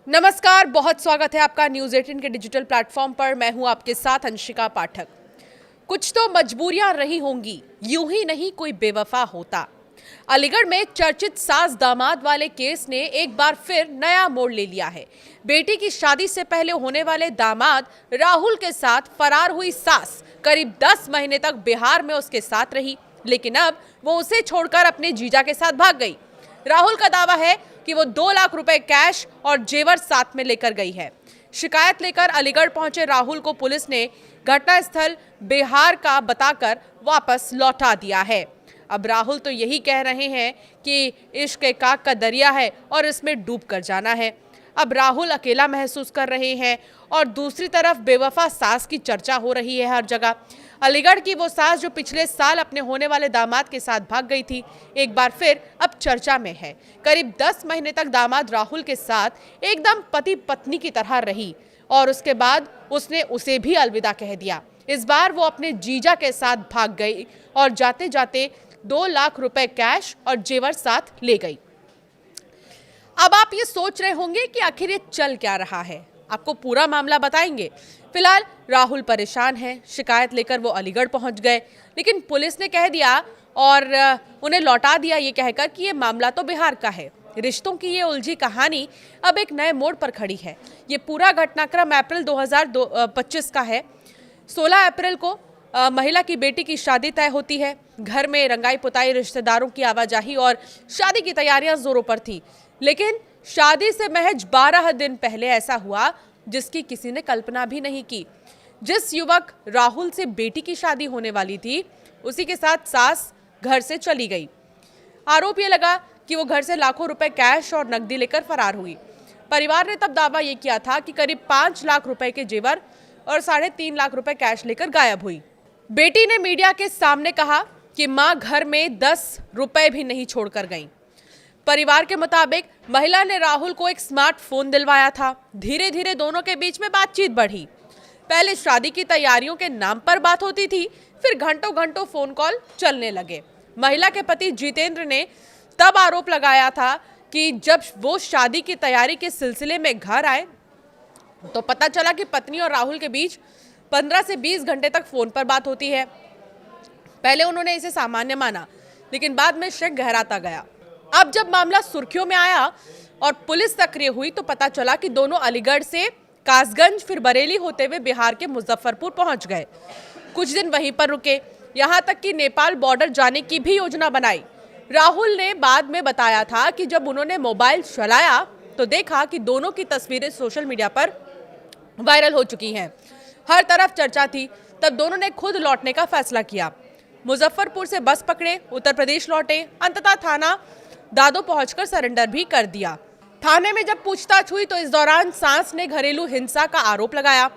नमस्कार, बहुत स्वागत है आपका न्यूज़ 18 के डिजिटल प्लेटफॉर्म पर। मैं हूं आपके साथ अंशिका पाठक। कुछ तो मजबूरियां रही होंगी, यूं ही नहीं कोई बेवफा होता। अलीगढ़ में चर्चित सास दामाद वाले केस ने एक बार फिर नया मोड़ ले लिया है। बेटी की शादी से पहले होने वाले दामाद राहुल के साथ फरार हुई सास करीब 10 महीने तक बिहार में उसके साथ रही, लेकिन अब वो उसे छोड़कर अपने जीजा के साथ भाग गई। राहुल का दावा है कि वो 2 लाख रुपए कैश और जेवर साथ में लेकर गई है। शिकायत लेकर अलीगढ़ पहुंचे राहुल को पुलिस ने घटनास्थल बिहार का बताकर वापस लौटा दिया है। अब राहुल तो यही कह रहे हैं कि इश्क का दरिया है और इसमें डूब कर जाना है। अब राहुल अकेला महसूस कर रहे हैं और दूसरी तरफ बेवफा सास की चर्चा हो रही है हर जगह। अलीगढ़ की वो सास जो पिछले साल अपने होने वाले दामाद के साथ भाग गई थी, एक बार फिर अब चर्चा में है। करीब 10 महीने तक दामाद राहुल के साथ एकदम पति पत्नी की तरह रही और उसके बाद उसने उसे भी अलविदा कह दिया। इस बार वो अपने जीजा के साथ भाग गई और जाते जाते 2 लाख रुपए कैश और जेवर साथ ले गई। अब आप ये सोच रहे होंगे कि आखिर ये चल क्या रहा है। आपको पूरा मामला बताएंगे। फिलहाल राहुल परेशान है, शिकायत लेकर वो अलीगढ़ पहुंच गए, लेकिन पुलिस ने कह दिया और उन्हें लौटा दिया ये कहकर कि ये मामला तो बिहार का है। रिश्तों की ये उलझी कहानी अब एक नए मोड़ पर खड़ी है। ये पूरा घटनाक्रम अप्रैल 2025 का है। 16 अप्रैल को महिला की बेटी की शादी तय होती है। घर में रंगाई पुताई, रिश्तेदारों की आवाजाही और शादी की तैयारियां जोरों पर थी, लेकिन शादी से महज 12 दिन पहले ऐसा हुआ जिसकी किसी ने कल्पना भी नहीं की। जिस युवक राहुल से बेटी की शादी होने वाली थी, उसी के साथ सास घर से चली गई। आरोप ये लगा कि वो घर से लाखों रुपए कैश और नकदी लेकर फरार हुई। परिवार ने तब दावा ये किया था कि करीब 5 लाख रुपए के जेवर और 3.5 लाख रुपए कैश लेकर गायब हुई। बेटी ने मीडिया के सामने कहा कि मां घर में 10 रुपए भी नहीं छोड़कर गई। परिवार के मुताबिक महिला ने राहुल को एक स्मार्टफोन दिलवाया था। धीरे धीरे दोनों के बीच में बातचीत बढ़ी। पहले शादी की तैयारियों के नाम पर बात होती थी, फिर घंटों घंटों फोन कॉल चलने लगे। महिला के पति जितेंद्र ने तब आरोप लगाया था कि जब वो शादी की तैयारी के सिलसिले में घर आए तो पता चला कि पत्नी और राहुल के बीच 15 से 20 घंटे तक फोन पर बात होती है। पहले उन्होंने इसे सामान्य माना, लेकिन बाद में शक गहराता गया। अब जब मामला सुर्खियों में आया और पुलिस सक्रिय हुई तो पता चला कि दोनों अलीगढ़ से कासगंज फिर बरेली होते हुए बिहार के मुजफ्फरपुर पहुंच गए। कुछ दिन वहीं पर रुके, यहां तक कि नेपाल बॉर्डर जाने की भी योजना बनाई। राहुल ने बाद में बताया था कि जब उन्होंने मोबाइल चलाया तो देखा कि दोनों की तस्वीरें सोशल मीडिया पर वायरल हो चुकी हैं। हर तरफ चर्चा थी। तब दोनों ने खुद लौटने का फैसला किया। मुजफ्फरपुर से बस पकड़े, उत्तर प्रदेश लौटे, अंततः थाना दादो पहुंचकर सरेंडर भी कर दिया। थाने में जब पूछताछ हुई तो इस दौरान सास ने घरेलू हिंसा का आरोप लगाया।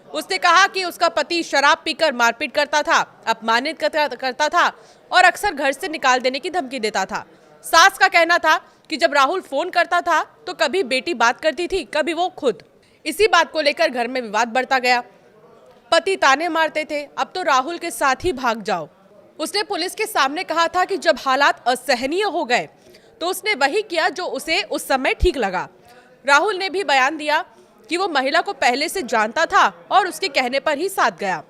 उसने कहा कि उसका पति शराब पीकर मारपीट करता था, अपमानित करता था और अक्सर घर से निकाल देने की धमकी देता था। सास का कहना था कि जब राहुल फोन करता था तो कभी बेटी बात करती थी, कभी वो खुद। इसी बात को लेकर घर में विवाद बढ़ता गया। पति ताने मारते थे, अब तो राहुल के साथ ही भाग जाओ। उसने पुलिस के सामने कहा था कि जब हालात असहनीय हो गए तो उसने वही किया जो उसे उस समय ठीक लगा। राहुल ने भी बयान दिया कि वो महिला को पहले से जानता था और उसके कहने पर ही साथ गया।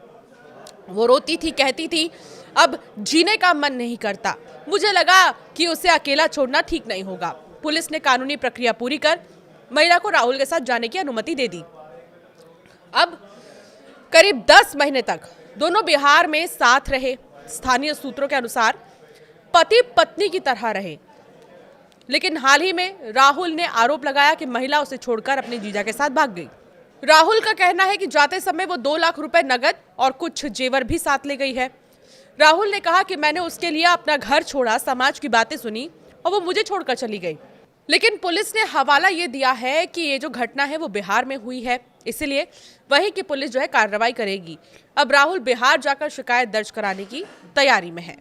वो रोती थी, कहती थी अब जीने का मन नहीं करता, मुझे लगा कि उसे अकेला छोड़ना ठीक नहीं होगा। पुलिस ने कानूनी प्रक्रिया पूरी कर महिला को राहुल के साथ जाने की अनुमति दे दी। अब करीब 10 महीने तक दोनों बिहार में साथ रहे। स्थानीय सूत्रों के अनुसार पति पत्नी की तरह रहे, लेकिन हाल ही में राहुल ने आरोप लगाया कि महिला उसे छोड़कर अपने जीजा के साथ भाग गई। राहुल का कहना है कि जाते समय वो 2 लाख रुपए नगद और कुछ जेवर भी साथ ले गई है। राहुल ने कहा कि मैंने उसके लिए अपना घर छोड़ा, समाज की बातें सुनी और वो मुझे छोड़कर चली गई। लेकिन पुलिस ने हवाला ये दिया है कि ये जो घटना है वो बिहार में हुई है, इसलिए वहीं की पुलिस जो है कार्रवाई करेगी। अब राहुल बिहार जाकर शिकायत दर्ज कराने की तैयारी में है।